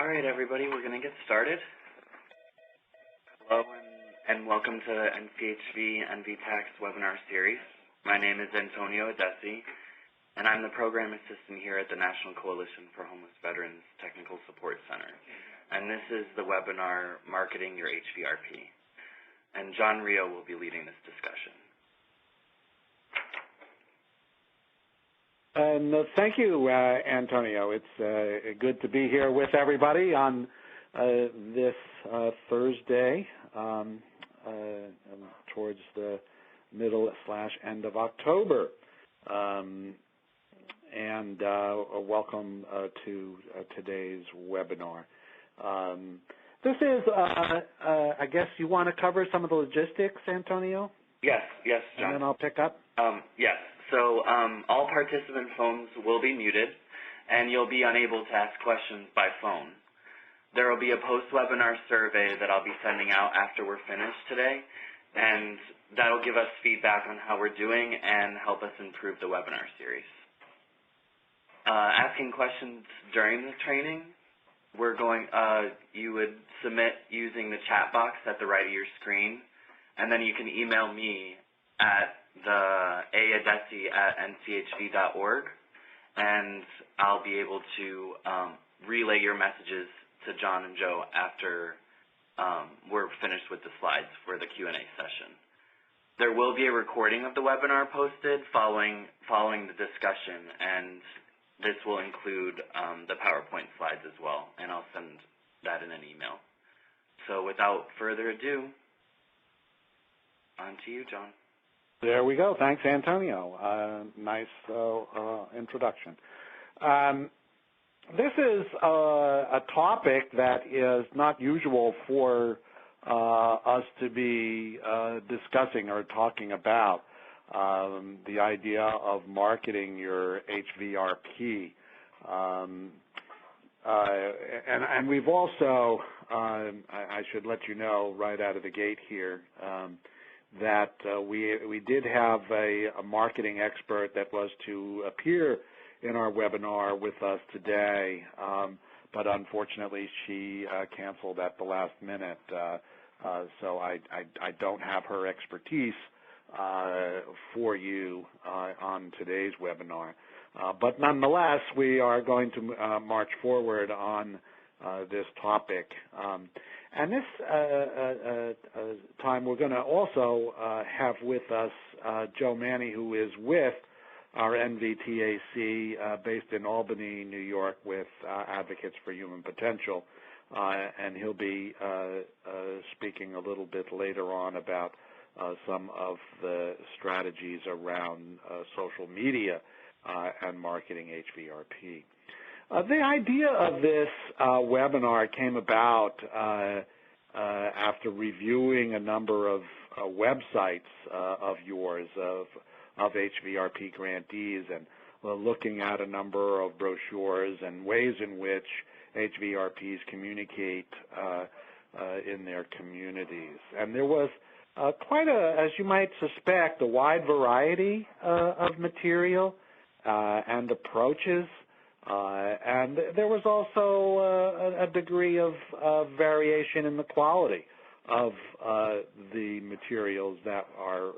All right, everybody, we're going to get started. Hello and welcome to NCHV NVTAC's webinar series. My name is Antonio Adesi, and I'm the Program Assistant here at the National Coalition for Homeless Veterans Technical Support Center. And this is the webinar, Marketing Your HVRP. And John Rio will be leading this discussion. And thank you, Antonio. It's good to be here with everybody on this Thursday towards the middle/end of October. And welcome to today's webinar. This is, I guess you want to cover some of the logistics, Antonio? Yes, John. And then I'll pick up? Yes. So all participant phones will be muted, and you'll be unable to ask questions by phone. There will be a post-webinar survey that I'll be sending out after we're finished today, and that'll give us feedback on how we're doing and help us improve the webinar series. Asking questions during the training, you would submit using the chat box at the right of your screen, and then you can email me at the aadesi@nchv.org, and I'll be able to relay your messages to John and Joe after we're finished with the slides for the Q&A session. There will be a recording of the webinar posted following the discussion, and this will include the PowerPoint slides as well, and I'll send that in an email. So without further ado, on to you, John. There we go. Thanks, Antonio. Nice introduction. This is a topic that is not usual for us to be discussing or talking about, the idea of marketing your HVRP. And we've also, I should let you know right out of the gate here, that we did have a marketing expert that was to appear in our webinar with us today, but unfortunately she canceled at the last minute, so I don't have her expertise for you on today's webinar. But nonetheless, we are going to march forward on this topic. And this time we're going to also have with us Joe Manny, who is with our NVTAC based in Albany, New York, with Advocates for Human Potential. And he'll be speaking a little bit later on about some of the strategies around social media and marketing HVRP. The idea of this webinar came about after reviewing a number of websites of yours, of HVRP grantees, and looking at a number of brochures and ways in which HVRPs communicate in their communities. And there was quite a, as you might suspect, a wide variety of material and approaches. And there was also a degree of variation in the quality of the materials that are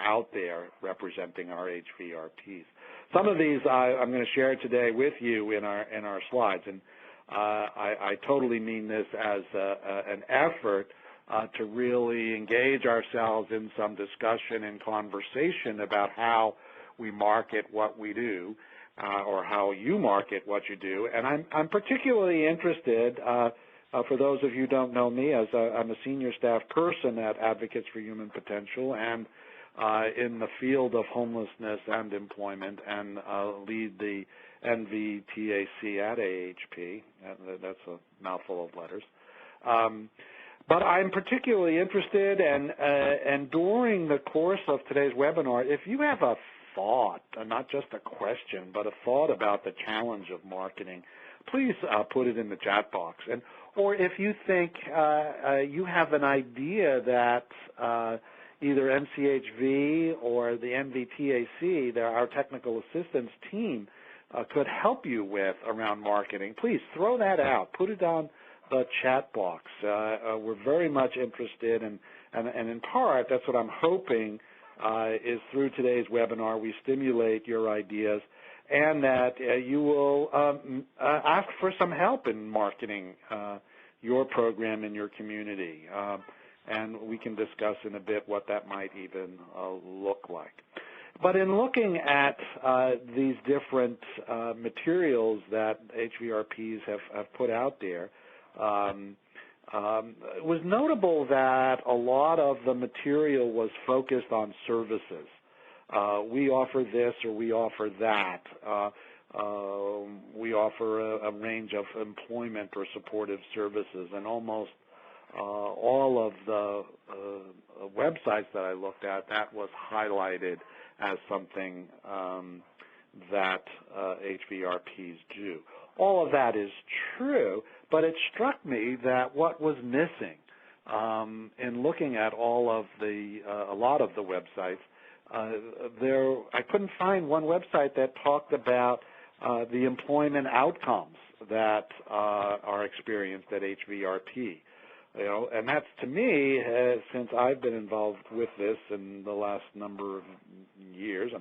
out there representing our HVRPs. Some of these I'm going to share today with you in our slides, and I totally mean this as an effort to really engage ourselves in some discussion and conversation about how we market what we do. Or how you market what you do. And I'm particularly interested, for those of you who don't know me, as I'm a senior staff person at Advocates for Human Potential and in the field of homelessness and employment, and lead the NVTAC at AHP. That's a mouthful of letters. But I'm particularly interested, and during the course of today's webinar, if you have a thought, not just a question, but a thought about the challenge of marketing, please put it in the chat box. Or if you think you have an idea that either NCHV or the NVTAC, our technical assistance team, could help you with around marketing, please throw that out. Put it on the chat box. We're very much interested, and in part, that's what I'm hoping is through today's webinar, we stimulate your ideas, and that you will ask for some help in marketing your program in your community. And we can discuss in a bit what that might even look like. But in looking at these different materials that HVRPs have put out there, it was notable that a lot of the material was focused on services. We offer this or we offer that. We offer a range of employment or supportive services, and almost all of the websites that I looked at, that was highlighted as something that HVRPs do. All of that is true, but it struck me that what was missing in looking at all of a lot of the websites, I couldn't find one website that talked about the employment outcomes that are experienced at HVRP. And that's, to me, since I've been involved with this in the last number of years,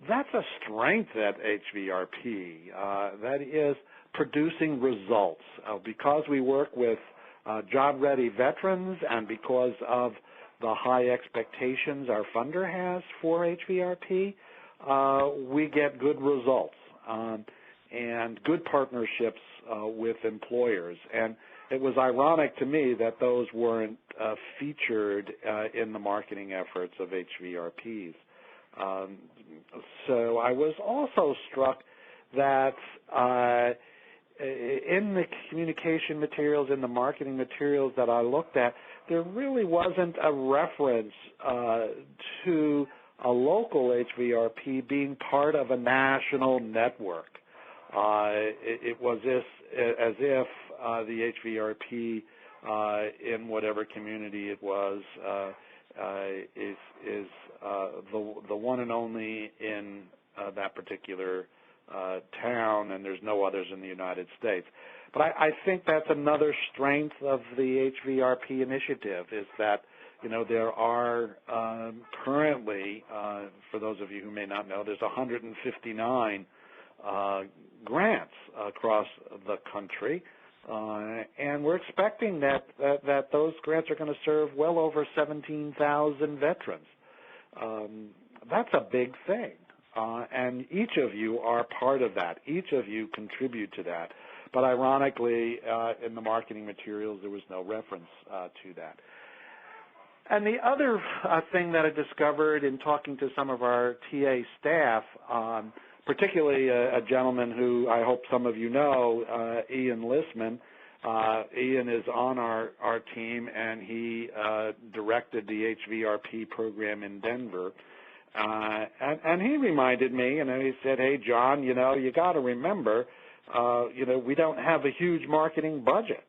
that's a strength at HVRP. That is producing results. Because we work with job-ready veterans, and because of the high expectations our funder has for HVRP, we get good results and good partnerships with employers. And it was ironic to me that those weren't featured in the marketing efforts of HVRPs. So I was also struck that in the communication materials, in the marketing materials that I looked at, there really wasn't a reference to a local HVRP being part of a national network. It was as if the HVRP in whatever community it was is the one and only in that particular town, and there's no others in the United States. But I think that's another strength of the HVRP initiative, is that there are currently, for those of you who may not know, there's 159 grants across the country, and we're expecting that those grants are going to serve well over 17,000 veterans. That's a big thing, and each of you are part of that. Each of you contribute to that. But ironically, in the marketing materials, there was no reference to that. And the other thing that I discovered in talking to some of our TA staff, particularly a gentleman who I hope some of you know, Ian Lissman. Ian is on our team, and he directed the HVRP program in Denver. And he reminded me, he said, "Hey, John, you got to remember, we don't have a huge marketing budget."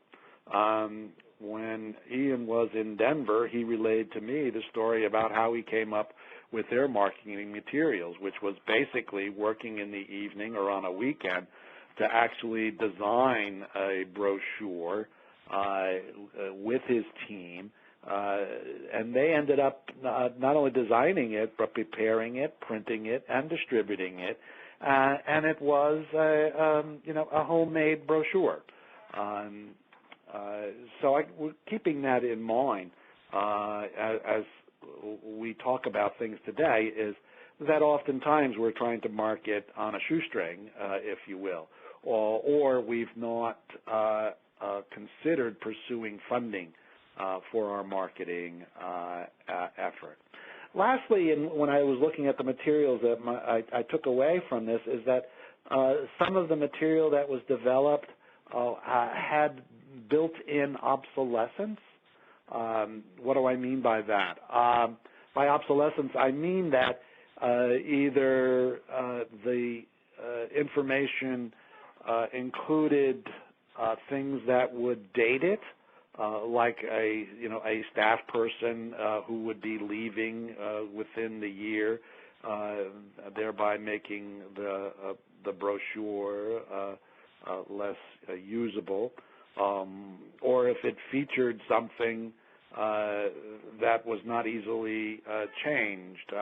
When Ian was in Denver, he relayed to me the story about how he came up with their marketing materials, which was basically working in the evening or on a weekend to actually design a brochure with his team. And they ended up not only designing it, but preparing it, printing it, and distributing it. And it was, a homemade brochure. So we're keeping that in mind as we talk about things today, is that oftentimes we're trying to market on a shoestring, if you will, or we've not considered pursuing funding for our marketing effort. Lastly, when I was looking at the materials that I took away from this, is that some of the material that was developed had built-in obsolescence. What do I mean by that? By obsolescence, I mean that either the information included things that would date it, like a staff person who would be leaving within the year thereby making the brochure less usable, or if it featured something that was not easily changed.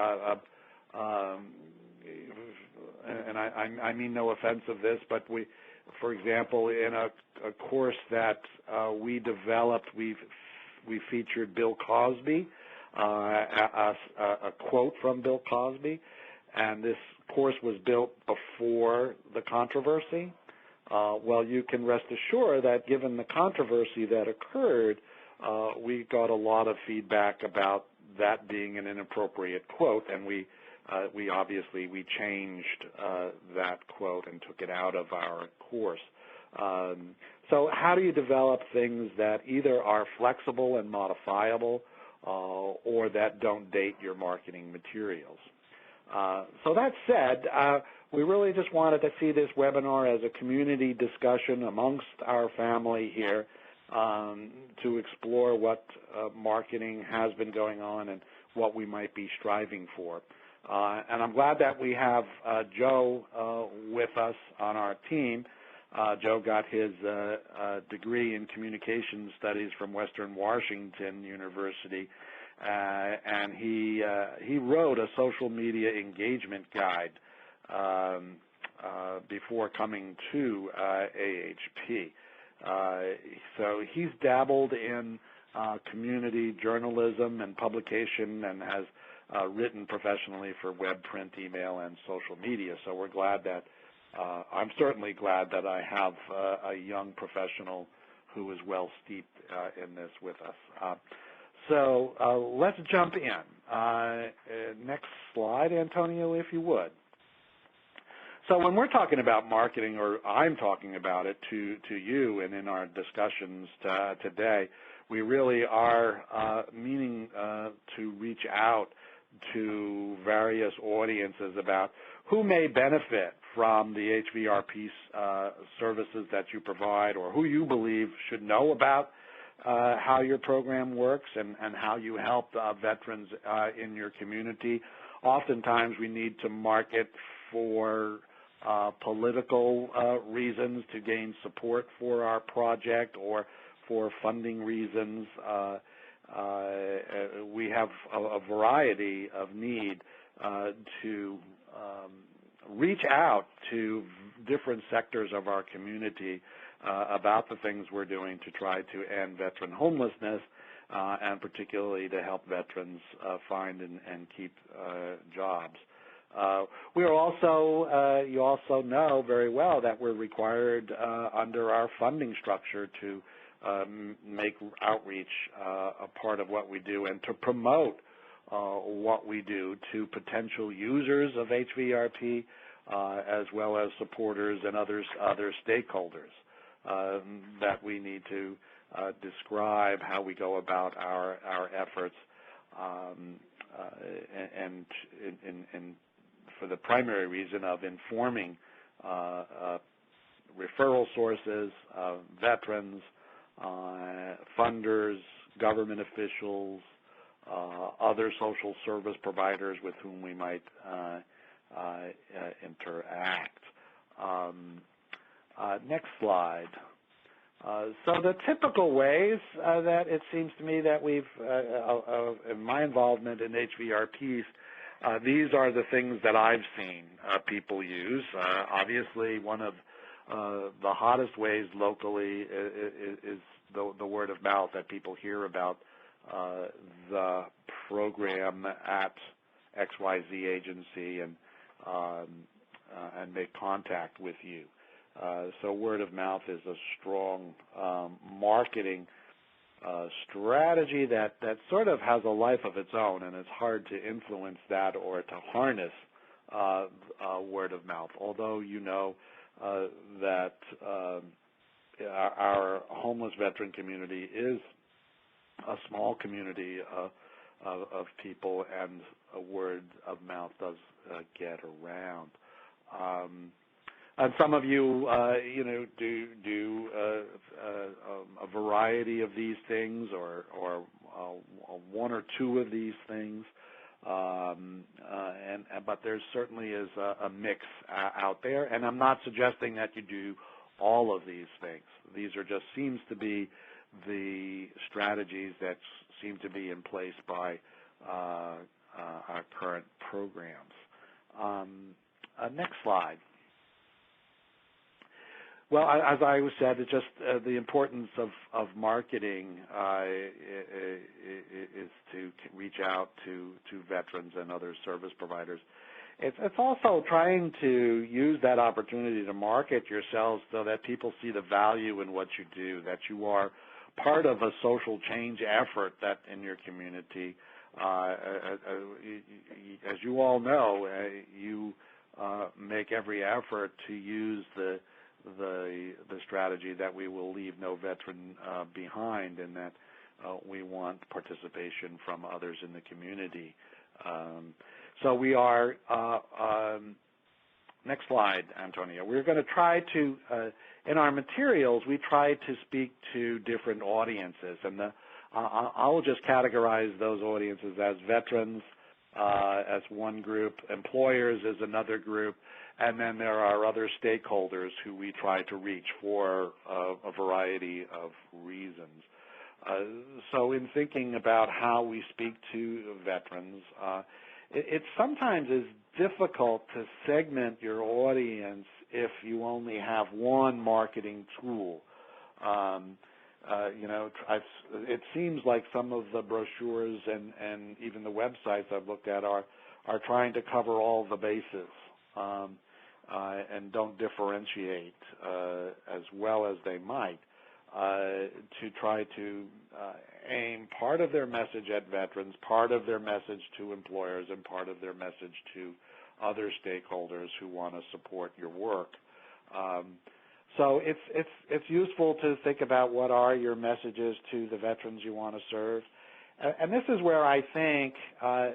And I mean no offense of this, but for example, in a course that we developed, we featured Bill Cosby, a quote from Bill Cosby, and this course was built before the controversy. Well, you can rest assured that given the controversy that occurred, we got a lot of feedback about that being an inappropriate quote, and we obviously changed that quote and took it out of our course. So how do you develop things that either are flexible and modifiable or that don't date your marketing materials? So that said, we really just wanted to see this webinar as a community discussion amongst our family here to explore what marketing has been going on and what we might be striving for. And I'm glad that we have Joe with us on our team. Joe got his degree in communication studies from Western Washington University, and he wrote a social media engagement guide before coming to AHP. So he's dabbled in community journalism and publication and has written professionally for web, print, email, and social media. So we're glad that I'm certainly glad that I have a young professional who is well steeped in this with us. So let's jump in. Next slide, Antonio, if you would. So when we're talking about marketing, or I'm talking about it to you and in our discussions today, we really are meaning to reach out to various audiences about who may benefit from the HVRP services that you provide, or who you believe should know about how your program works and how you help veterans in your community. Oftentimes we need to market for political reasons to gain support for our project or for funding reasons. We have a variety of need to reach out to different sectors of our community about the things we're doing to try to end veteran homelessness and particularly to help veterans find and keep jobs. We are also, you also know very well that we're required under our funding structure to make outreach a part of what we do and to promote what we do to potential users of HVRP as well as supporters and other stakeholders that we need to describe how we go about our efforts and for the primary reason of informing referral sources, veterans, funders, government officials, other social service providers with whom we might interact. Next slide. So the typical ways that it seems to me that we've, in my involvement in HVRPs, these are the things that I've seen people use. Obviously, one of the hottest ways locally is the word of mouth, that people hear about the program at XYZ agency and make contact with you. So word of mouth is a strong marketing strategy that sort of has a life of its own, and it's hard to influence that or to harness word of mouth. Although you know that our homeless veteran community is a small community of people, and a word of mouth does get around. And some of you, do a variety of these things, or one or two of these things. But there certainly is a mix out there, and I'm not suggesting that you do all of these things. These are just seems to be the strategies that seem to be in place by our current programs. Next slide. Well, as I said, it's just the importance of marketing is to reach out to veterans and other service providers. It's also trying to use that opportunity to market yourselves so that people see the value in what you do, that you are part of a social change effort that in your community. As you all know, you make every effort to use the strategy that we will leave no veteran behind, and that we want participation from others in the community. So we are, next slide, Antonio. We're going to try to, in our materials, we try to speak to different audiences, and I'll just categorize those audiences as veterans as one group, employers as another group, and then there are other stakeholders who we try to reach for a variety of reasons. So in thinking about how we speak to veterans, it sometimes is difficult to segment your audience if you only have one marketing tool. It seems like some of the brochures and even the websites I've looked at are trying to cover all the bases and don't differentiate as well as they might to try to aim part of their message at veterans, part of their message to employers, and part of their message to other stakeholders who want to support your work. So it's useful to think about what are your messages to the veterans you want to serve. And this is where I think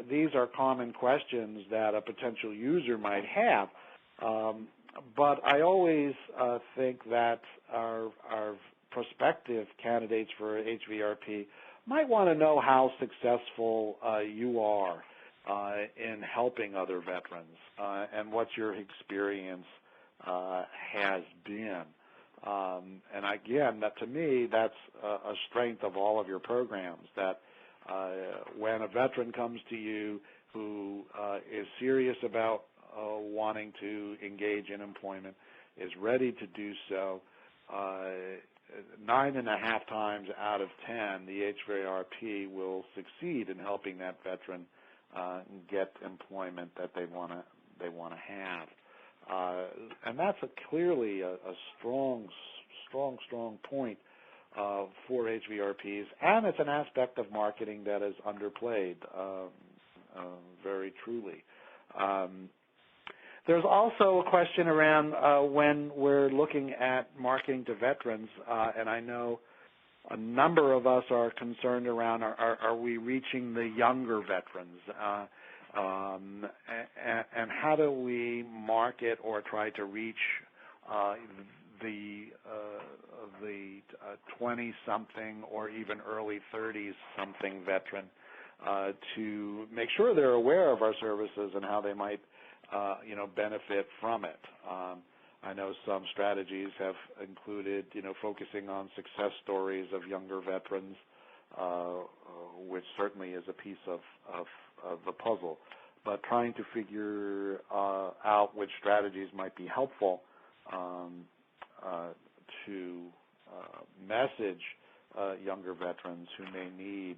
these are common questions that a potential user might have. But I always think that our prospective candidates for HVRP might want to know how successful you are in helping other veterans and what your experience has been. And again, that to me, that's a strength of all of your programs, that when a veteran comes to you who is serious about wanting to engage in employment, is ready to do so, 9.5 times out of 10, the HVRP will succeed in helping that veteran get employment that they want to have. And that's clearly a strong point for HVRPs, and it's an aspect of marketing that is underplayed very truly. There's also a question around when we're looking at marketing to veterans, and I know a number of us are concerned around are we reaching the younger veterans? And how do we market or try to reach the 20-something or even early 30s-something veteran to make sure they're aware of our services and how they might benefit from it? I know some strategies have included, focusing on success stories of younger veterans, which certainly is a piece of the puzzle. But trying to figure out which strategies might be helpful to message younger veterans who may need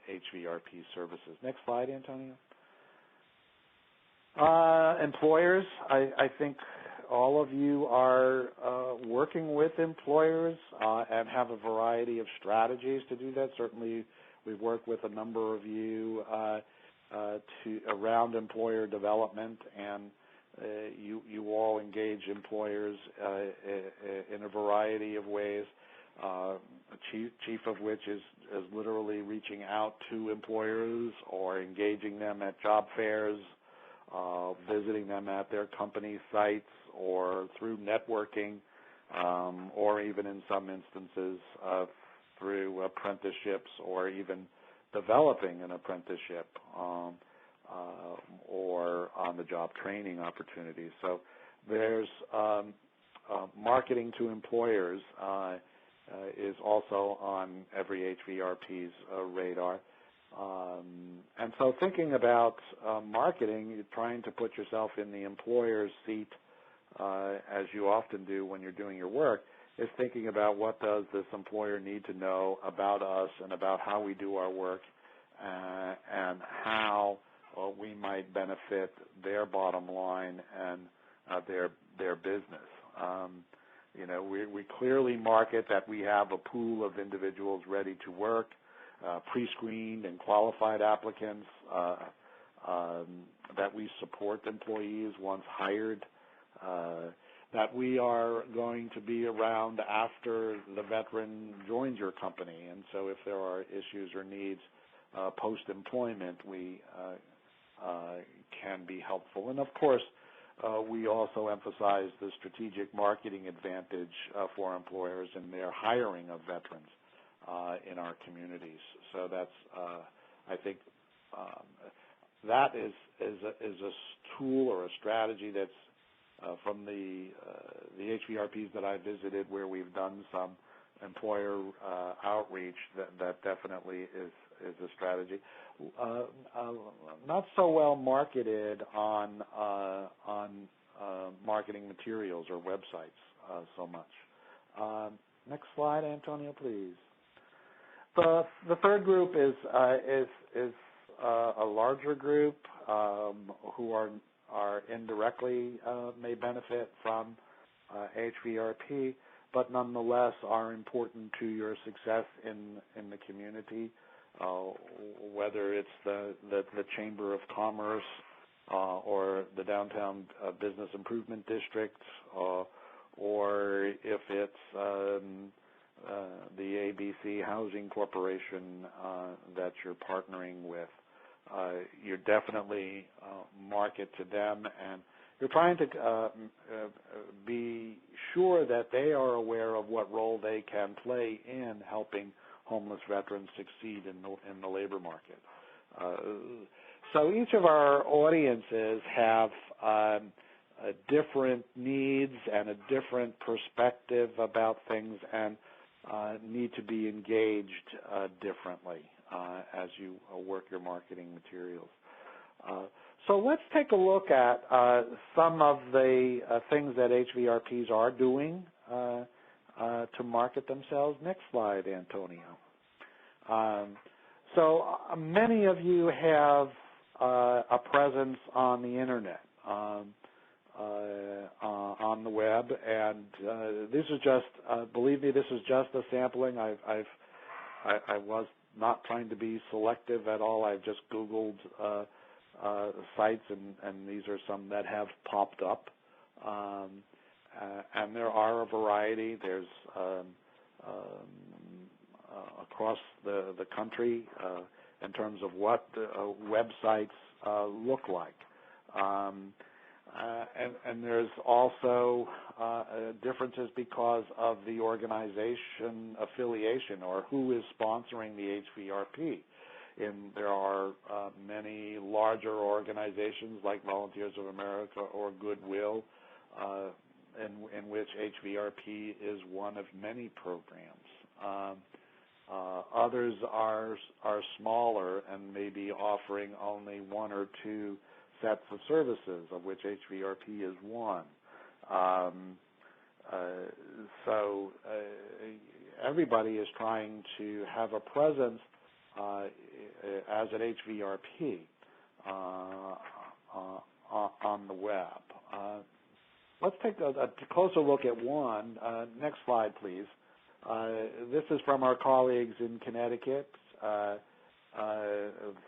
HVRP services. Next slide, Antonio. Employers, I think all of you are working with employers and have a variety of strategies to do that. Certainly, we've worked with a number of you around employer development, and you all engage employers in a variety of ways. Chief of which is literally reaching out to employers or engaging them at job fairs, visiting them at their company sites or through networking, or even in some instances through apprenticeships or even developing an apprenticeship or on-the-job training opportunities. So there's marketing to employers is also on every HVRP's radar. And so thinking about marketing, you're trying to put yourself in the employer's seat, as you often do when you're doing your work, is thinking about what does this employer need to know about us and about how we do our work and how we might benefit their bottom line and their business. We clearly market that we have a pool of individuals ready to work, pre-screened and qualified applicants, that we support employees once hired, that we are going to be around after the veteran joins your company. And so if there are issues or needs post-employment, we can be helpful. And, of course, we also emphasize the strategic marketing advantage for employers in their hiring of veterans in our communities. So that's, I think, that is a tool or a strategy that's from the HVRPs that I visited where we've done some employer outreach. That definitely is a strategy. Not so well marketed on marketing materials or websites so much. Next slide, Antonio, please. The third group is a larger group who are indirectly may benefit from HVRP, but nonetheless are important to your success in the community, whether it's the Chamber of Commerce or the Downtown Business Improvement District, or if it's the ABC Housing Corporation that you're partnering with. You definitely market to them, and you're trying to be sure that they are aware of what role they can play in helping homeless veterans succeed in the labor market. So each of our audiences have different needs and a different perspective about things and need to be engaged differently as you work your marketing materials. So let's take a look at some of the things that HVRPs are doing to market themselves. Next slide, Antonio. So many of you have a presence on the Internet, on the web, and this is just, believe me, this is just a sampling. I was not trying to be selective at all. I've just Googled sites, and these are some that have popped up. And there are a variety. There's across the country in terms of what websites look like. And there's also differences because of the organization affiliation or who is sponsoring the HVRP. There are many larger organizations like Volunteers of America or Goodwill in which HVRP is one of many programs. Others are smaller and maybe offering only one or two sets of services, of which HVRP is one. So everybody is trying to have a presence as an HVRP on the web. Let's take a closer look at one. Next slide, please. This is from our colleagues in Connecticut.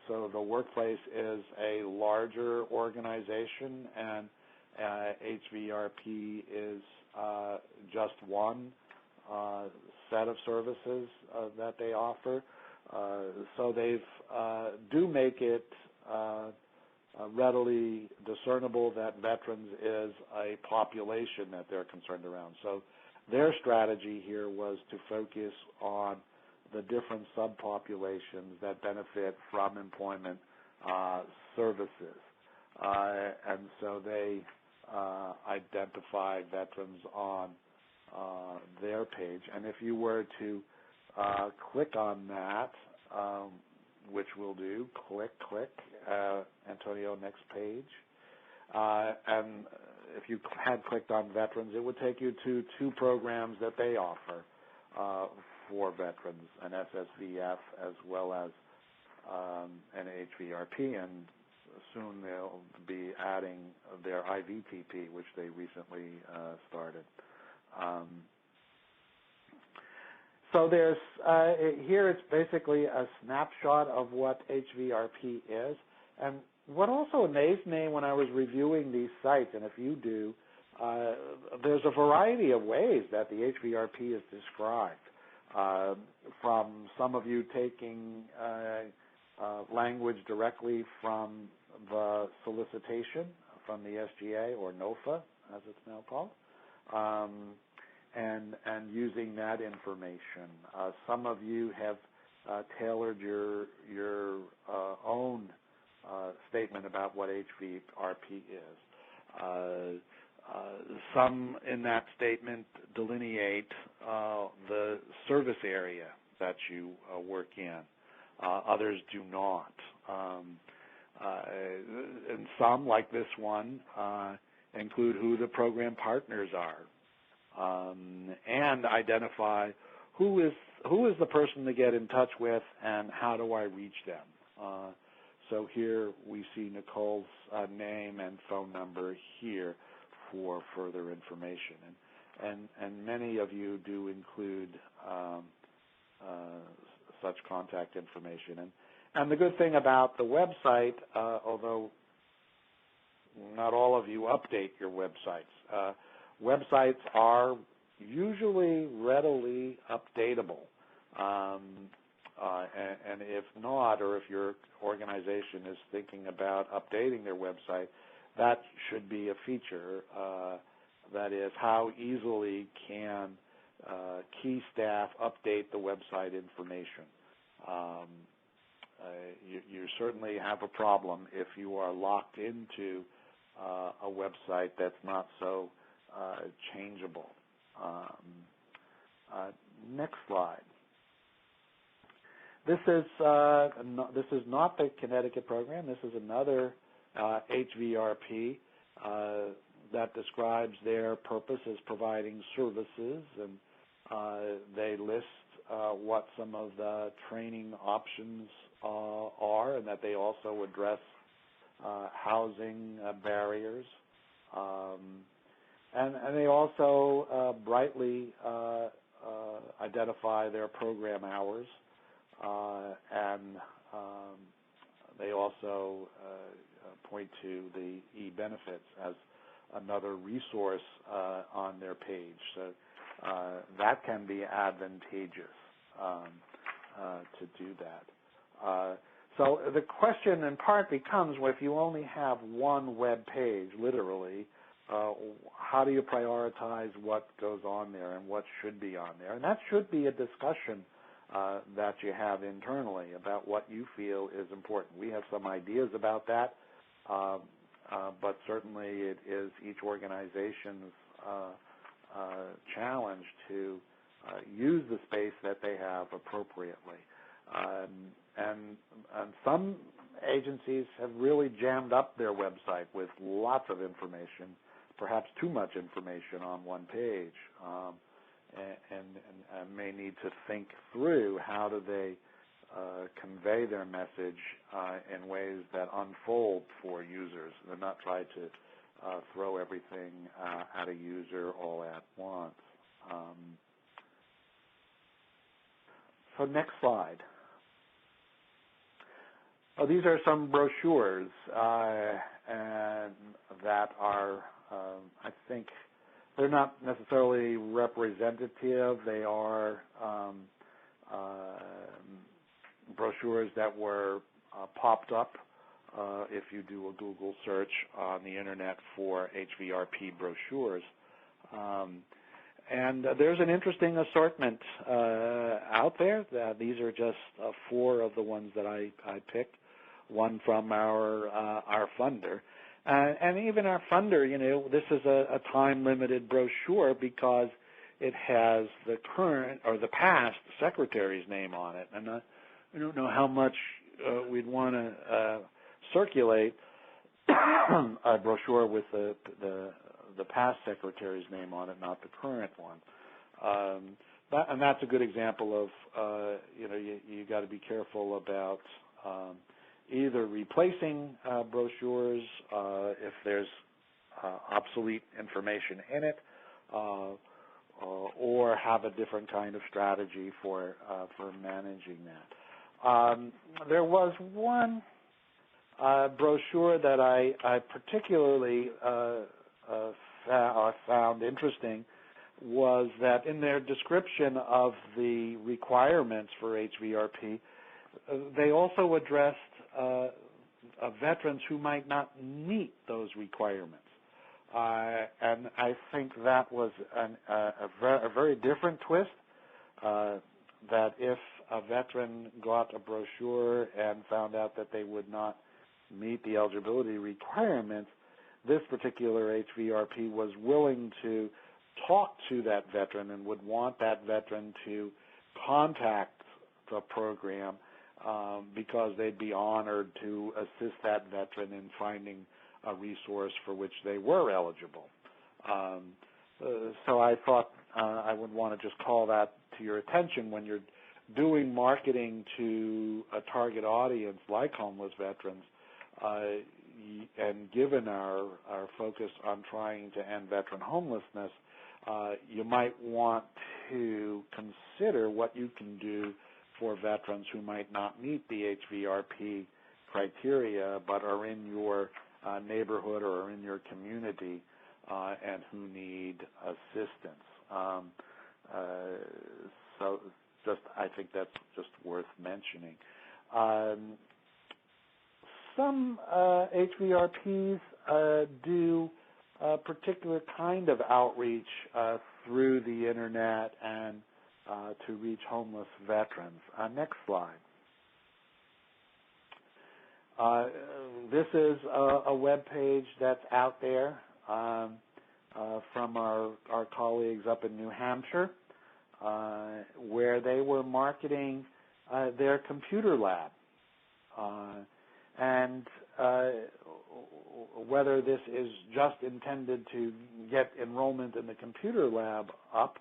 So the Workplace is a larger organization, and HVRP is just one set of services that they offer. So they do make it readily discernible that veterans is a population that they're concerned around. So their strategy here was to focus on the different subpopulations that benefit from employment services. And so they identify veterans on their page. And if you were to click on that, which we'll do, click, Antonio, next page. And if you had clicked on veterans, it would take you to two programs that they offer for veterans, an SSVF as well as an HVRP, and soon they'll be adding their IVTP, which they recently started. So there's here it's basically a snapshot of what HVRP is. And what also amazed me when I was reviewing these sites, and if you do, there's a variety of ways that the HVRP is described. From some of you taking language directly from the solicitation from the SGA, or NOFA, as it's now called, and using that information. Some of you have tailored your own statement about what HVRP is. Some in that statement delineate the service area that you work in. Others do not. And some, like this one, include who the program partners are, and identify who is the person to get in touch with and how do I reach them. So here we see Nicole's name and phone number here for further information, and many of you do include such contact information. And the good thing about the website, although not all of you update your websites, websites are usually readily updatable. And if not, or if your organization is thinking about updating their website, that should be a feature. That is, how easily can key staff update the website information. You certainly have a problem if you are locked into a website that's not so changeable. Next slide. This is not the Connecticut program. This is another HVRP that describes their purpose as providing services, and they list what some of the training options are, and that they also address housing barriers. And they also brightly identify their program hours, and they also point to the e-benefits as another resource on their page. So that can be advantageous to do that. So the question in part becomes, well, if you only have one web page, literally, how do you prioritize what goes on there and what should be on there? And that should be a discussion that you have internally about what you feel is important. We have some ideas about that, but certainly it is each organization's challenge to use the space that they have appropriately. And some agencies have really jammed up their website with lots of information, perhaps too much information on one page, and may need to think through how do they convey their message in ways that unfold for users and not try to throw everything at a user all at once. So next slide. Oh, these are some brochures and that are, I think, they're not necessarily representative. They are brochures that were popped up if you do a Google search on the internet for HVRP brochures. And there's an interesting assortment out there. These are just 4 of the ones that I picked, one from our funder. And even our funder, this is a time-limited brochure because it has the current or the past secretary's name on it. And I don't know how much we'd want to circulate a brochure with the past secretary's name on it, not the current one. And that's a good example of, you got to be careful about either replacing brochures if there's obsolete information in it, or have a different kind of strategy for managing that. There was one brochure that I particularly found interesting, was that in their description of the requirements for HVRP, they also addressed veterans who might not meet those requirements. And I think that was a very different twist, that if a veteran got a brochure and found out that they would not meet the eligibility requirements, this particular HVRP was willing to talk to that veteran and would want that veteran to contact the program because they'd be honored to assist that veteran in finding a resource for which they were eligible. So I thought I would want to just call that to your attention when you're doing marketing to a target audience like homeless veterans, and given our focus on trying to end veteran homelessness, you might want to consider what you can do for veterans who might not meet the HVRP criteria but are in your neighborhood or are in your community and who need assistance. So I think that's just worth mentioning. Some HVRPs do a particular kind of outreach through the Internet and to reach homeless veterans. Next slide. This is a web page that's out there from our colleagues up in New Hampshire, where they were marketing their computer lab. And whether this is just intended to get enrollment in the computer lab up,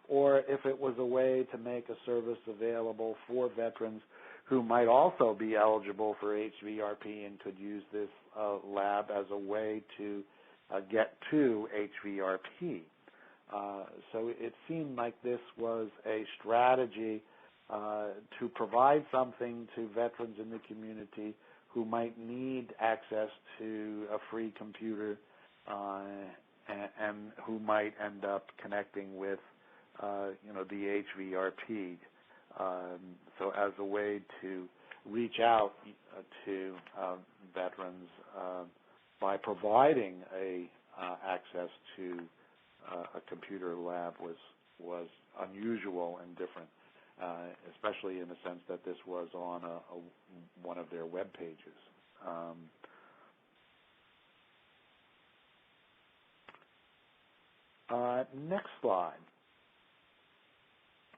or if it was a way to make a service available for veterans who might also be eligible for HVRP and could use this lab as a way to get to HVRP. So it seemed like this was a strategy to provide something to veterans in the community who might need access to a free computer and who might end up connecting with the HVRP. So as a way to reach out to veterans by providing access to a computer lab was unusual and different, especially in the sense that this was on one of their web pages. Next slide.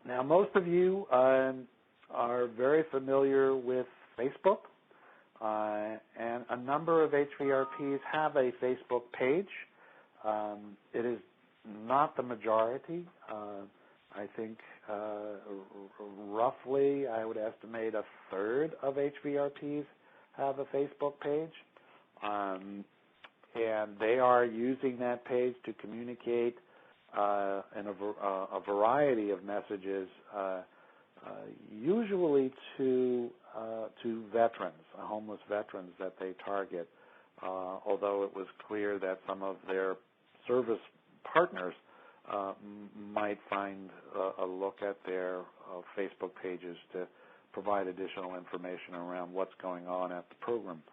Now, most of you are very familiar with Facebook, and a number of HVRPs have a Facebook page. It is not the majority. I think roughly, I would estimate a third of HVRPs have a Facebook page, and they are using that page to communicate in a variety of messages, usually to veterans, homeless veterans that they target, although it was clear that some of their service partners might find a look at their Facebook pages to provide additional information around what's going on at the program.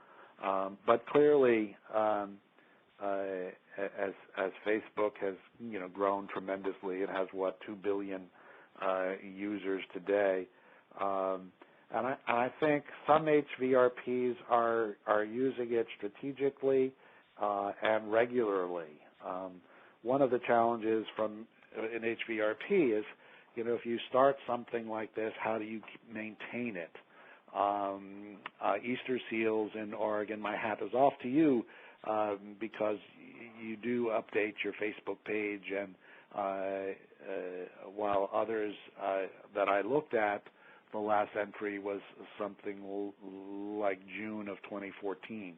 But clearly, as Facebook has grown tremendously. It has 2 billion users today, and I think some HVRPs are using it strategically and regularly. One of the challenges in HVRP is, if you start something like this, how do you maintain it? Easter Seals in Oregon, my hat is off to you, because you do update your Facebook page, and while others that I looked at, the last entry was something like June of 2014.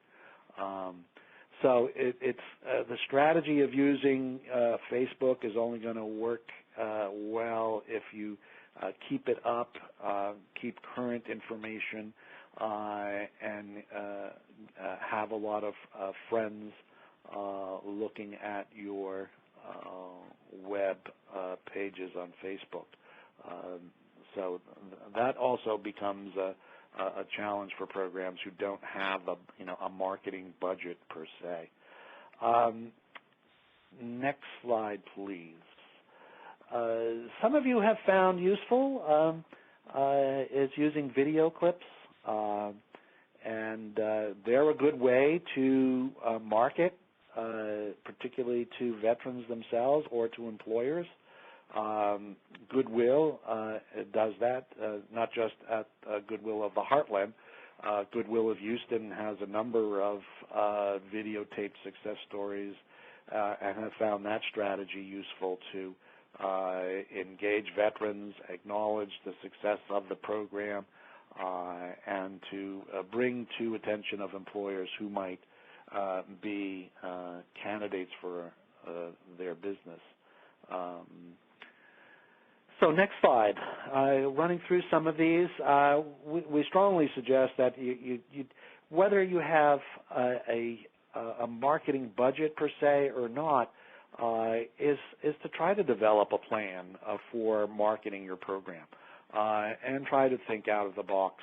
So it's the strategy of using Facebook is only going to work well if you keep it up, keep current information, and have a lot of friends looking at your web pages on Facebook. So that also becomes a challenge for programs who don't have a marketing budget per se. Next slide, please. Some of you have found useful is using video clips, and they're a good way to market, particularly to veterans themselves or to employers. Goodwill does that, not just at Goodwill of the Heartland. Goodwill of Houston has a number of videotaped success stories and have found that strategy useful to engage veterans, acknowledge the success of the program, and to bring to attention of employers who might be candidates for their business. So next slide. Running through some of these, we strongly suggest that whether you have a marketing budget per se or not, is to try to develop a plan for marketing your program, and try to think out of the box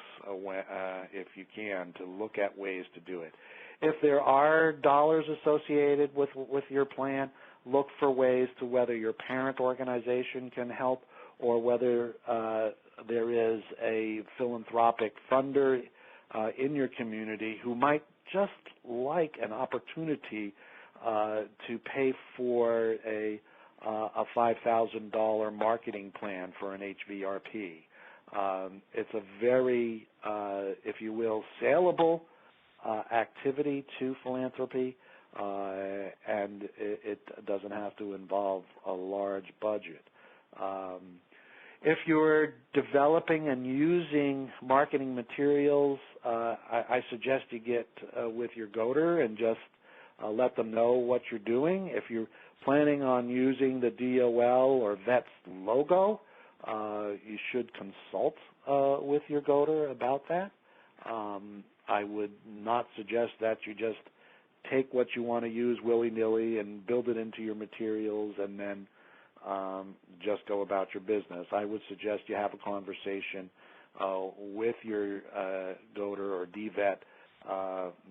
if you can, to look at ways to do it. If there are dollars associated with your plan, look for ways to whether your parent organization can help, or whether there is a philanthropic funder in your community who might just like an opportunity to pay for a $5,000 marketing plan for an HVRP. It's a very, if you will, saleable activity to philanthropy, and it doesn't have to involve a large budget. If you're developing and using marketing materials, I suggest you get with your GOATer and just let them know what you're doing. If you're planning on using the DOL or VETS logo, you should consult with your GOATer about that. I would not suggest that you just take what you want to use willy-nilly and build it into your materials and then just go about your business. I would suggest you have a conversation with your GOATer or DVET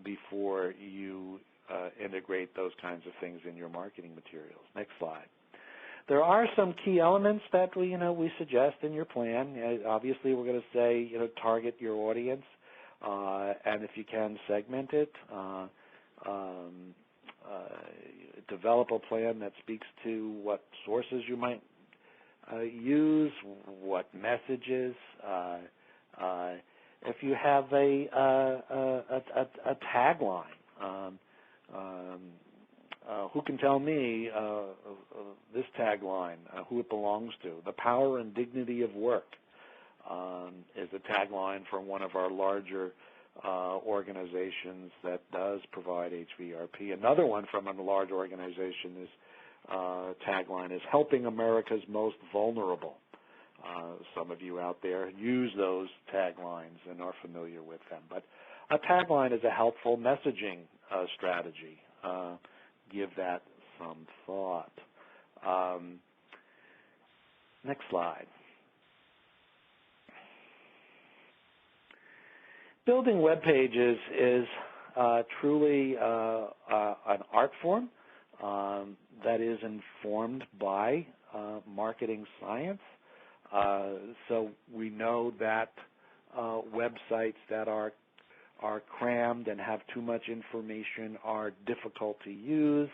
before you integrate those kinds of things in your marketing materials. Next slide. There are some key elements that we suggest in your plan. Obviously, we're going to say target your audience, and if you can, segment it. Develop a plan that speaks to what sources you might use, what messages. If you have a tagline, who can tell me this tagline, who it belongs to? The power and dignity of work is a tagline from one of our larger organizations that does provide HVRP. Another one from a large organization is tagline is helping America's most vulnerable. Some of you out there use those taglines and are familiar with them. But a tagline is a helpful messaging strategy. Give that some thought. Next slide. Building web pages is truly an art form that is informed by marketing science. So we know that websites that are crammed and have too much information are difficult to use.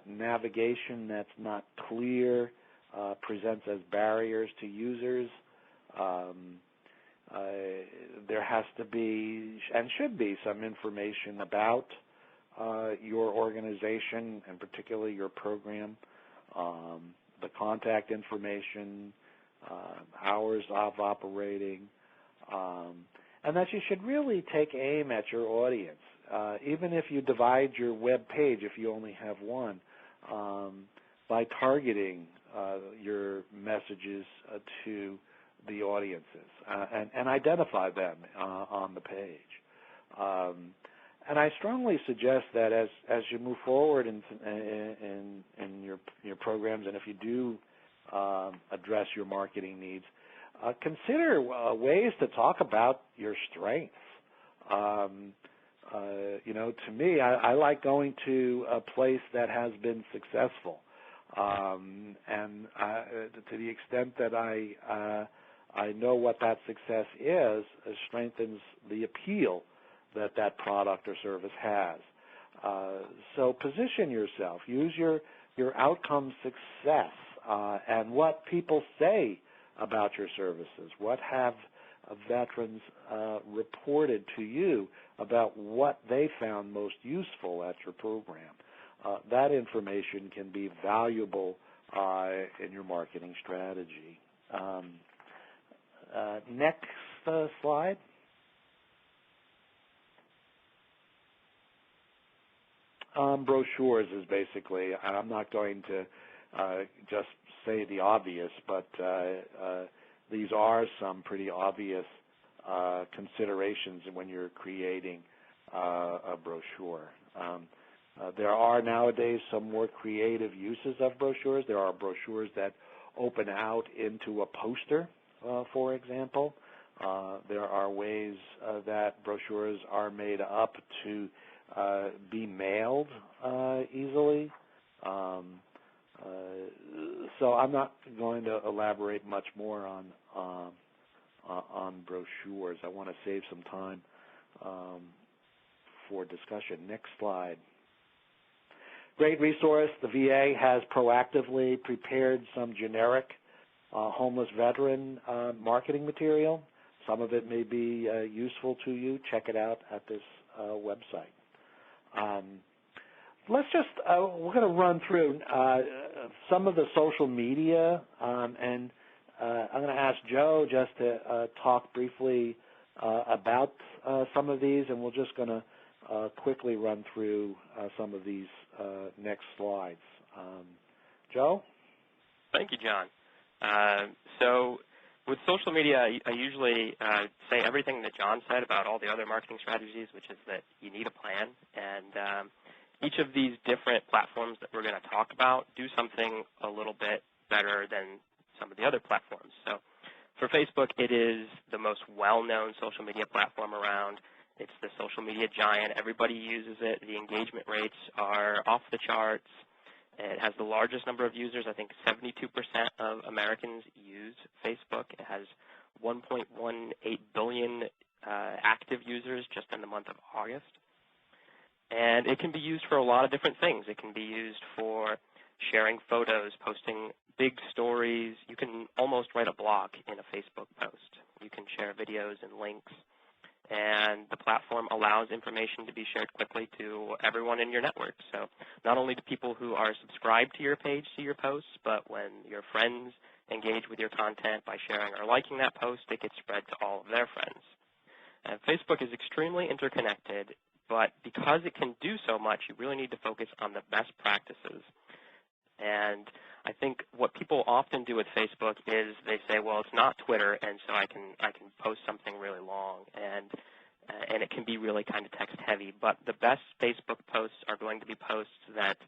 Navigation that's not clear presents as barriers to users. There has to be and should be some information about your organization and particularly your program, the contact information, hours of operating, and that you should really take aim at your audience. Even if you divide your web page, if you only have one, by targeting your messages to the audiences and identify them on the page. And I strongly suggest that as you move forward in your programs, and if you do address your marketing needs, consider ways to talk about your strengths. To me, I like going to a place that has been successful, and to the extent that I know what that success is, it strengthens the appeal that product or service has. So position yourself. Use your outcome success and what people say about your services. What have veterans reported to you about what they found most useful at your program? That information can be valuable in your marketing strategy. Next slide. Brochures is basically, I'm not going to just say the obvious, but these are some pretty obvious considerations when you're creating a brochure. There are nowadays some more creative uses of brochures. There are brochures that open out into a poster, for example. There are ways that brochures are made up to be mailed easily. So I'm not going to elaborate much more on brochures. I want to save some time for discussion. Next slide. Great resource. The VA has proactively prepared some generic homeless veteran marketing material. Some of it may be useful to you. Check it out at this website. Let's just, we're going to run through some of the social media, and I'm going to ask Joe just to talk briefly about some of these, and we're just going to quickly run through some of these next slides. Joe? Thank you, John. So with social media, I usually say everything that John said about all the other marketing strategies, which is that you need a plan, and each of these different platforms that we're going to talk about do something a little bit better than some of the other platforms. So for Facebook, it is the most well-known social media platform around. It's the social media giant. Everybody uses it. The engagement rates are off the charts. It has the largest number of users. I think 72% of Americans use Facebook. It has 1.18 billion active users just in the month of August. And it can be used for a lot of different things. It can be used for sharing photos, posting big stories. You can almost write a blog in a Facebook post. You can share videos and links. And the platform allows information to be shared quickly to everyone in your network. So not only to people who are subscribed to your page, see your posts, but when your friends engage with your content by sharing or liking that post, it gets spread to all of their friends. And Facebook is extremely interconnected, but because it can do so much, you really need to focus on the best practices. And I think what people often do with Facebook is they say, well, it's not Twitter, and so I can post something really long, and it can be really kind of text heavy. But the best Facebook posts are going to be posts that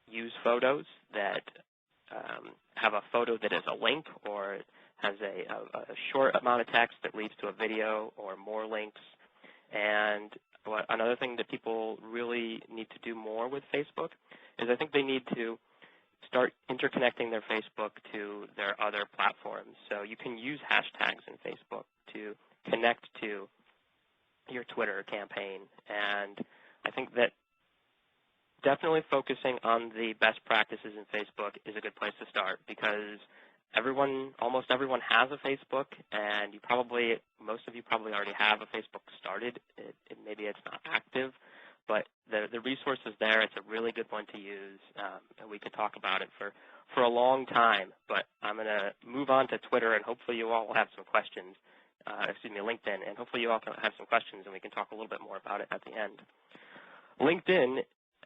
use photos, that have a photo that is a link or has a short amount of text that leads to a video or more links. And another thing that people really need to do more with Facebook is I think they need to start interconnecting their Facebook to their other platforms. So you can use hashtags in Facebook to connect to your Twitter campaign. And I think that definitely focusing on the best practices in Facebook is a good place to start, because almost everyone has a Facebook, and most of you probably already have a Facebook started. Maybe it's not active, but the resource is there. It's a really good one to use, and we could talk about it for a long time. But I'm going to move on to Twitter, and hopefully you all will have some questions. LinkedIn, and hopefully you all can have some questions, and we can talk a little bit more about it at the end. LinkedIn,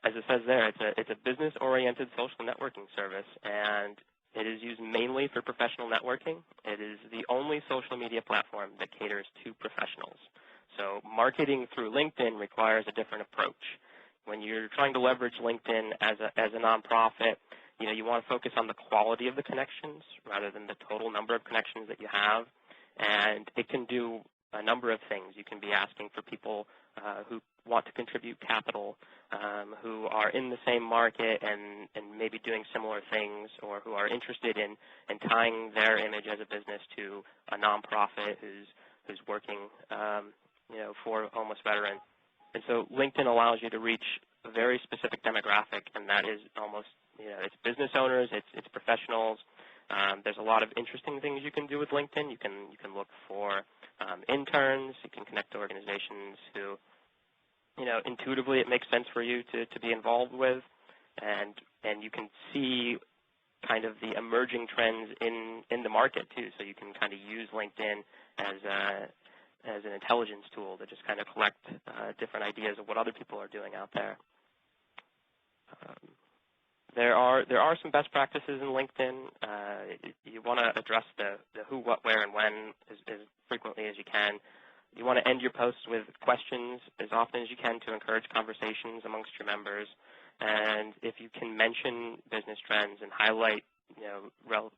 as it says there, it's a business-oriented social networking service, and it is used mainly for professional networking. It is the only social media platform that caters to professionals. So marketing through LinkedIn requires a different approach. When you're trying to leverage LinkedIn as a nonprofit, you want to focus on the quality of the connections rather than the total number of connections that you have. And it can do a number of things. You can be asking for people who want to contribute capital, who are in the same market and maybe doing similar things, or who are interested in tying their image as a business to a nonprofit who's working for homeless veterans. And so LinkedIn allows you to reach a very specific demographic, and that is almost, it's business owners, it's professionals. There's a lot of interesting things you can do with LinkedIn. You can look for interns. You can connect to organizations who, intuitively it makes sense for you to be involved with, and you can see kind of the emerging trends in the market too. So you can kind of use LinkedIn as an intelligence tool to just kind of collect different ideas of what other people are doing out there. There are some best practices in LinkedIn. You want to address the who, what, where, and when as frequently as you can. You want to end your posts with questions as often as you can to encourage conversations amongst your members. And if you can mention business trends and highlight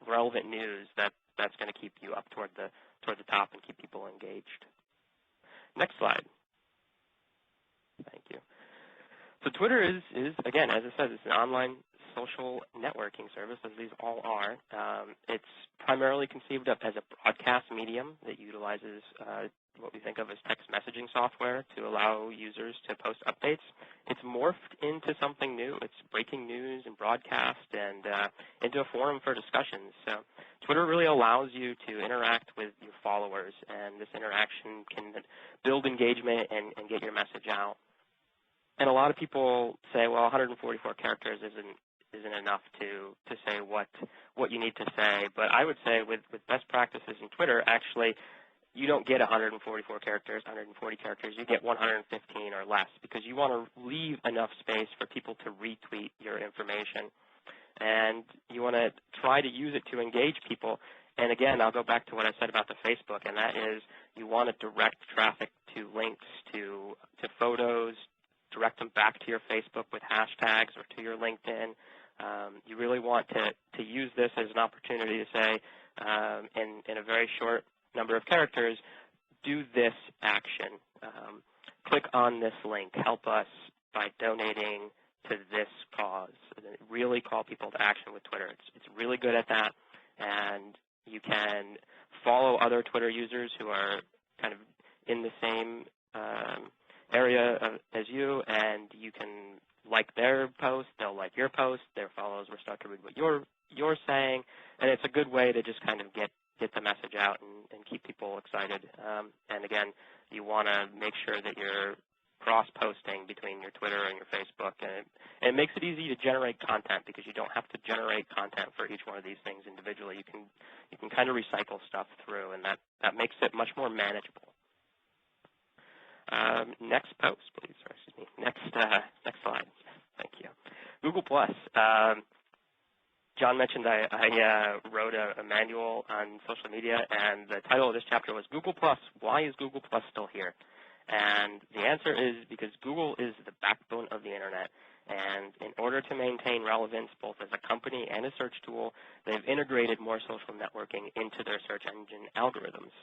relevant news, that's going to keep you up toward the top and keep people engaged. Next slide. Thank you. So Twitter is again, as it says, it's an online social networking service, as these all are. It's primarily conceived of as a broadcast medium that utilizes what we think of as text messaging software to allow users to post updates. It's morphed into something new. It's breaking news and broadcast and into a forum for discussions. So Twitter really allows you to interact with your followers, and this interaction can build engagement and get your message out. And a lot of people say, well, 144 characters isn't enough to say what you need to say. But I would say with best practices in Twitter, actually, you don't get 144 characters, 140 characters. You get 115 or less, because you want to leave enough space for people to retweet your information. And you want to try to use it to engage people. And again, I'll go back to what I said about the Facebook, and that is you want to direct traffic to links, to photos, direct them back to your Facebook with hashtags or to your LinkedIn. You really want to use this as an opportunity to say, in a very short number of characters, do this action. Click on this link. Help us by donating to this cause. Really call people to action with Twitter. It's really good at that, and you can follow other Twitter users who are kind of in the same area as you, and you can like their post, they'll like your post, their followers will start to read what you're saying, and it's a good way to just kind of get the message out and keep people excited. And again, you want to make sure that you're cross-posting between your Twitter and your Facebook, and it makes it easy to generate content, because you don't have to generate content for each one of these things individually. You can kind of recycle stuff through, and that makes it much more manageable. Next post, please. Or excuse me. Next slide. Thank you. Google+. John mentioned I wrote a manual on social media, and the title of this chapter was Google+. Why is Google+ still here? And the answer is because Google is the backbone of the Internet. And in order to maintain relevance both as a company and a search tool, they've integrated more social networking into their search engine algorithms.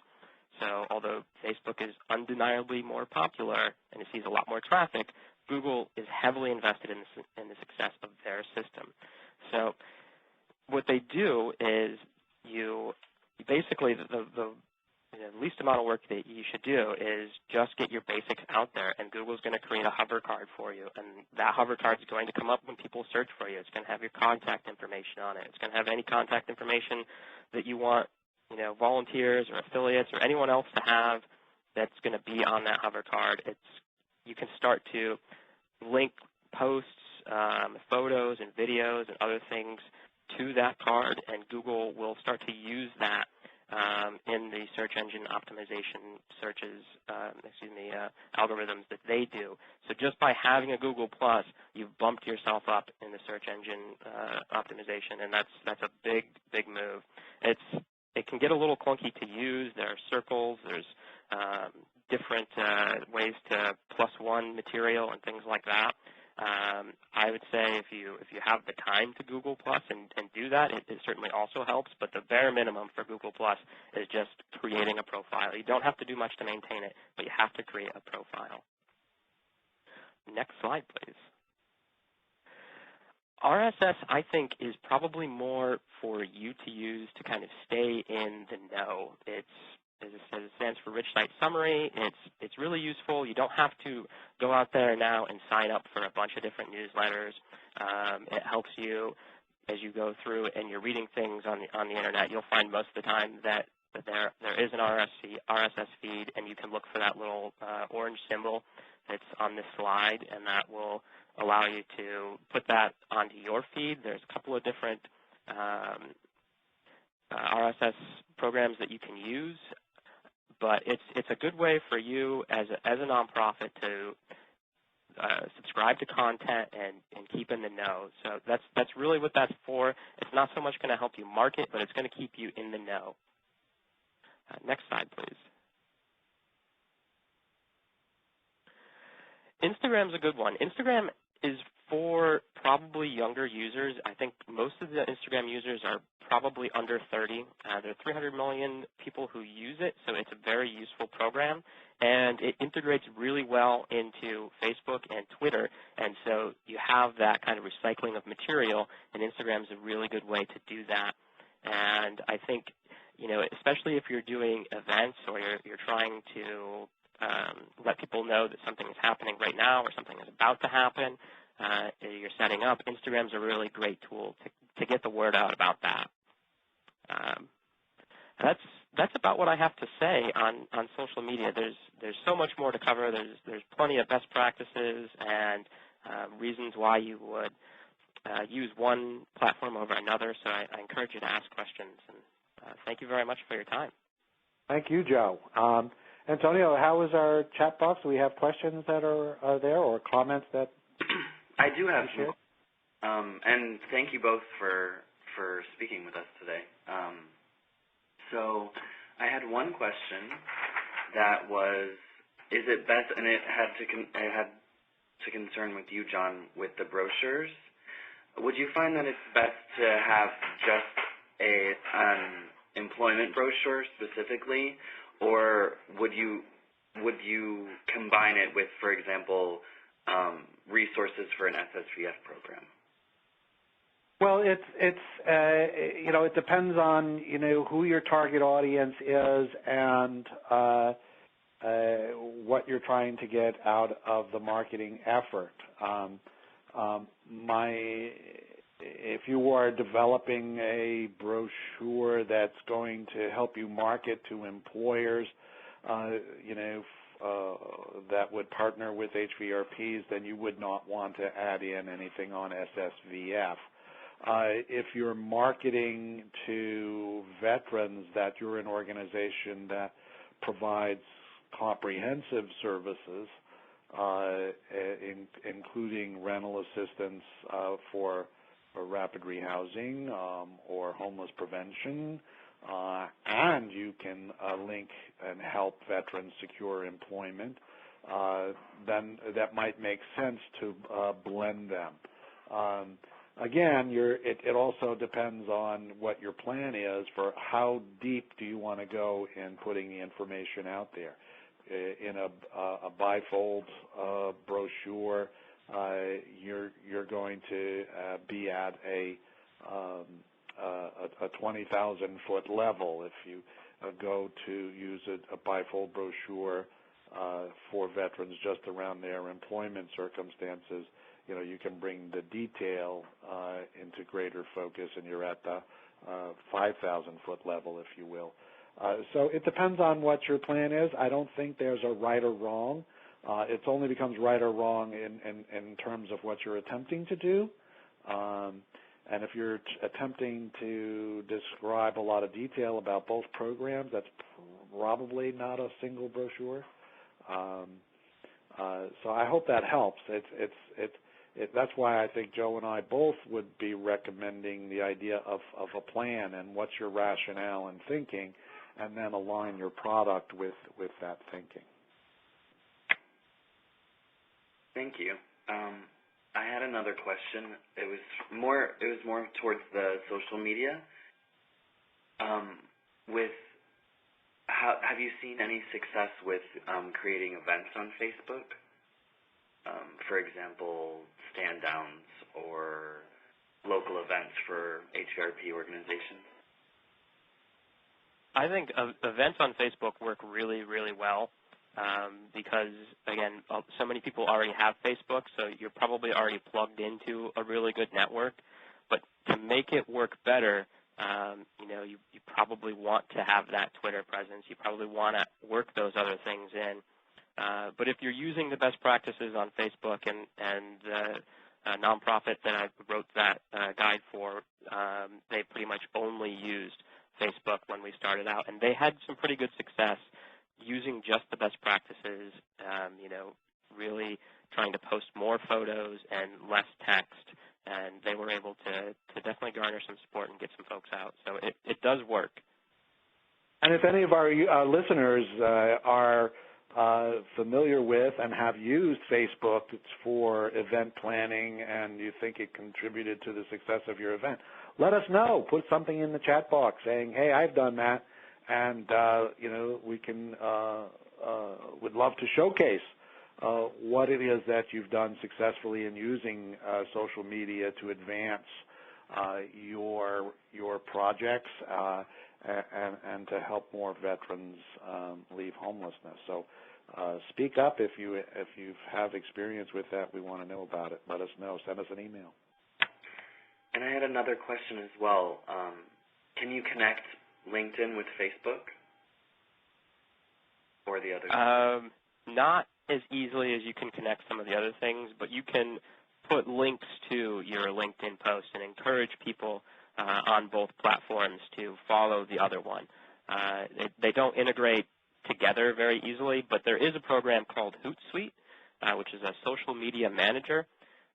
So although Facebook is undeniably more popular and it sees a lot more traffic, Google is heavily invested in the success of their system. So what they do is you basically, the least amount of work that you should do is just get your basics out there, and Google's going to create a hover card for you, and that hover card is going to come up when people search for you. It's going to have your contact information on it. It's going to have any contact information that you want, volunteers or affiliates or anyone else to have that's going to be on that hover card. You can start to link posts, photos and videos and other things to that card, and Google will start to use that in the search engine optimization algorithms that they do. So just by having a Google+, you've bumped yourself up in the search engine optimization, and that's a big, big move. It can get a little clunky to use. There are circles. There's different ways to +1 material and things like that. I would say if you have the time to Google+ and do that, it certainly also helps, but the bare minimum for Google+ is just creating a profile. You don't have to do much to maintain it, but you have to create a profile. Next slide, please. RSS, I think, is probably more for you to use to kind of stay in the know. As it says, it stands for Rich Site Summary. It's really useful. You don't have to go out there now and sign up for a bunch of different newsletters. It helps you as you go through and you're reading things on the internet. You'll find most of the time that there is an RSS feed, and you can look for that little orange symbol that's on this slide, and that will allow you to put that onto your feed. There's a couple of different RSS programs that you can use. But it's a good way for you as a nonprofit to subscribe to content and keep in the know. So that's really what that's for. It's not so much going to help you market, but it's going to keep you in the know. Next slide, please. Instagram's a good one. Instagram is for probably younger users. I think most of the Instagram users are probably under 30. There are 300 million people who use it, so it's a very useful program. And it integrates really well into Facebook and Twitter, and so you have that kind of recycling of material, and Instagram is a really good way to do that. And I think, especially if you're doing events or you're trying to let people know that something is happening right now or something is about to happen, you're setting up, Instagram's a really great tool to get the word out about that. That's about what I have to say on social media. There's so much more to cover. There's plenty of best practices and reasons why you would use one platform over another, so I encourage you to ask questions. And thank you very much for your time. Thank you, Joe. Antonio, how is our chat box? Do we have questions that are there or comments that I do have some, and thank you both for speaking with us today. So I had one question that was, is it best, and it had to concern with you, John, with the brochures. Would you find that it's best to have just an employment brochure specifically, or would you combine it with, for example, resources for an SSVF program? Well, it depends on who your target audience is and what you're trying to get out of the marketing effort. If you are developing a brochure that's going to help you market to employers, that would partner with HVRPs, then you would not want to add in anything on SSVF. If you're marketing to veterans, that you're an organization that provides comprehensive services, including rental assistance for rapid rehousing or homeless prevention, and you can link and help veterans secure employment, then that might make sense to blend them. again, it also depends on what your plan is for how deep do you want to go in putting the information out there. In a bifold brochure, you're going to be at a 20,000-foot level. If you go to use a bifold brochure for veterans just around their employment circumstances, you can bring the detail into greater focus, and you're at the 5,000-foot level, if you will. So it depends on what your plan is. I don't think there's a right or wrong. It only becomes right or wrong in terms of what you're attempting to do. And if you're attempting to describe a lot of detail about both programs, that's probably not a single brochure. So I hope that helps. That's why I think Joe and I both would be recommending the idea of a plan and what's your rationale and thinking, and then align your product with that thinking. Thank you. I had another question. It was more towards the social media. Have you seen any success with creating events on Facebook? For example, stand downs or local events for HVRP organizations? I think events on Facebook work really, really well because, again, so many people already have Facebook, so you're probably already plugged into a really good network. But to make it work better, you probably want to have that Twitter presence. You probably want to work those other things in. But if you're using the best practices on Facebook, and the nonprofit that I wrote that guide for, they pretty much only used Facebook when we started out, and they had some pretty good success using just the best practices, really trying to post more photos and less text, and they were able to definitely garner some support and get some folks out. So it does work. And if any of our listeners are familiar with and have used Facebook for event planning and you think it contributed to the success of your event, let us know. Put something in the chat box saying, hey, I've done that, and we can would love to showcase what it is that you've done successfully in using social media to advance your projects and to help more veterans leave homelessness. So speak up if you have experience with that. We want to know about it. Let us know. Send us an email. And I had another question as well. Can you connect LinkedIn with Facebook or the other? Not as easily as you can connect some of the other things, but you can put links to your LinkedIn post and encourage people on both platforms to follow the other one. They don't integrate together very easily, but there is a program called Hootsuite, which is a social media manager,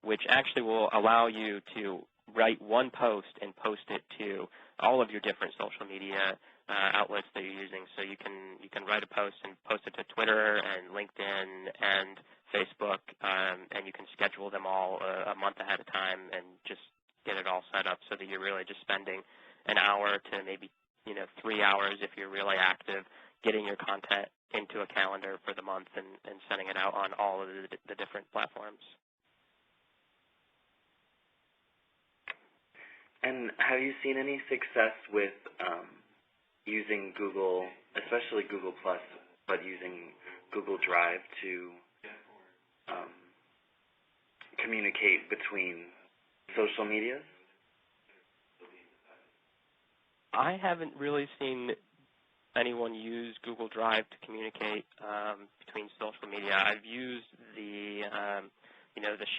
which actually will allow you to write one post and post it to all of your different social media outlets that you're using. So you can write a post and post it to Twitter and LinkedIn and Facebook, and you can schedule them all a month ahead of time and just get it all set up so that you're really just spending an hour to maybe 3 hours if you're really active, getting your content into a calendar for the month and sending it out on all of the different platforms. And have you seen any success with using Google, especially Google+, but using Google Drive to communicate between social medias? I haven't really seen anyone use Google Drive to communicate between social media. I've used the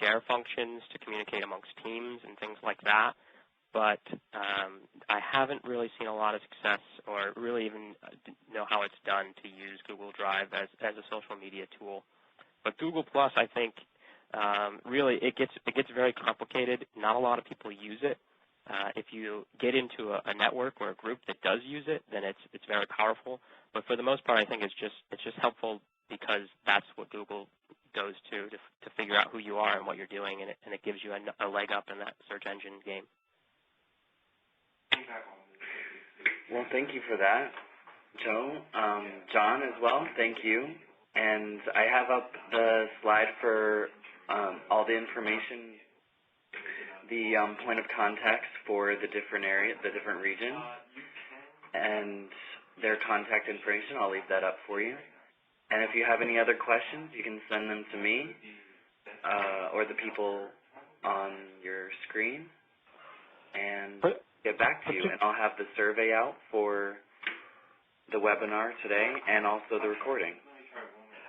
share functions to communicate amongst teams and things like that, but I haven't really seen a lot of success or really even know how it's done to use Google Drive as a social media tool. But Google+, I think, really it gets very complicated. Not a lot of people use it. If you get into a network or a group that does use it, then it's very powerful. But for the most part, I think it's just helpful because that's what Google goes to figure out who you are and what you're doing, and it gives you a leg up in that search engine game. Well, thank you for that, Joe. John as well, thank you. And I have up the slide for all the information, the point of contact for the different areas, the different regions, and their contact information. I'll leave that up for you. And if you have any other questions, you can send them to me or the people on your screen, and get back to you. And I'll have the survey out for the webinar today and also the recording.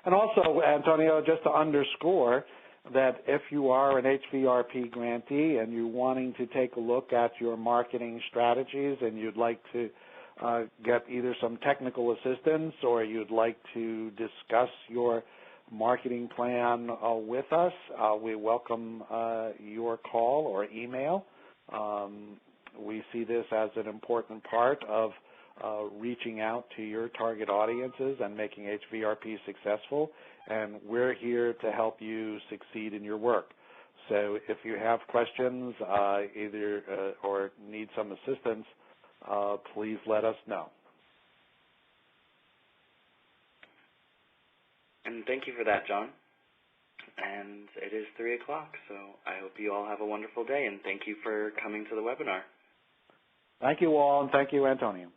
And also, Antonio, just to underscore that if you are an HVRP grantee and you're wanting to take a look at your marketing strategies and you'd like to get either some technical assistance or you'd like to discuss your marketing plan with us, we welcome your call or email. We see this as an important part of reaching out to your target audiences and making HVRP successful, and we're here to help you succeed in your work. So if you have questions or need some assistance, please let us know. And thank you for that, John. And it is 3 o'clock, so I hope you all have a wonderful day, and thank you for coming to the webinar. Thank you all, and thank you, Antonio.